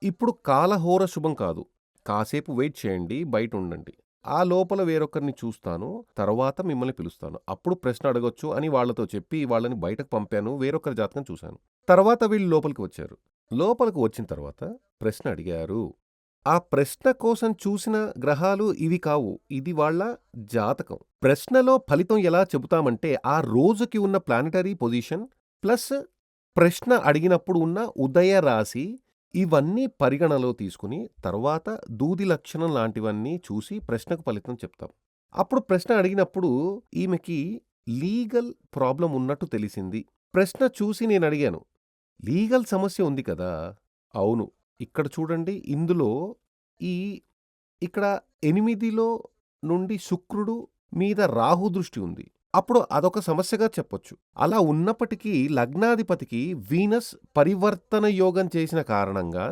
ఇప్పుడు కాలహోర శుభం కాదు. కాసేపు వెయిట్ చేయండి. బయటుండండి. ఆ లోపల వేరొకరిని చూస్తాను. తర్వాత మిమ్మల్ని పిలుస్తాను. అప్పుడు ప్రశ్న అడగొచ్చు అని వాళ్ళతో చెప్పి వాళ్ళని బయటకు పంపాను. వేరొకరి జాతకం చూశాను. తర్వాత వీళ్ళు లోపలికి వచ్చారు. లోపలికి వచ్చిన తర్వాత ప్రశ్న అడిగారు. ఆ ప్రశ్న కోసం చూసిన గ్రహాలు ఇవి కావు. ఇది వాళ్ళ జాతకం. ప్రశ్నలో ఫలితం ఎలా చెబుతామంటే ఆ రోజుకి ఉన్న ప్లానెటరీ పొజిషన్ ప్లస్ ప్రశ్న అడిగినప్పుడు ఉన్న ఉదయ రాశి ఇవన్నీ పరిగణలో తీసుకుని తర్వాత దూది లక్షణం లాంటివన్నీ చూసి ప్రశ్నకు ఫలితం చెప్తాం. అప్పుడు ప్రశ్న అడిగినప్పుడు ఈమెకి లీగల్ ప్రాబ్లమ్ ఉన్నట్టు తెలిసింది. ప్రశ్న చూసి నేనడిగాను. లీగల్ సమస్య ఉంది కదా! అవును. ఇక్కడ చూడండి ఇందులో ఈ ఇక్కడ 8లో నుండి శుక్రుడు మీద రాహు దృష్టి ఉంది. అప్పుడు అదొక సమస్యగా చెప్పొచ్చు. అలా ఉన్నప్పటికీ లగ్నాధిపతికి వీనస్ పరివర్తన యోగం చేసిన కారణంగా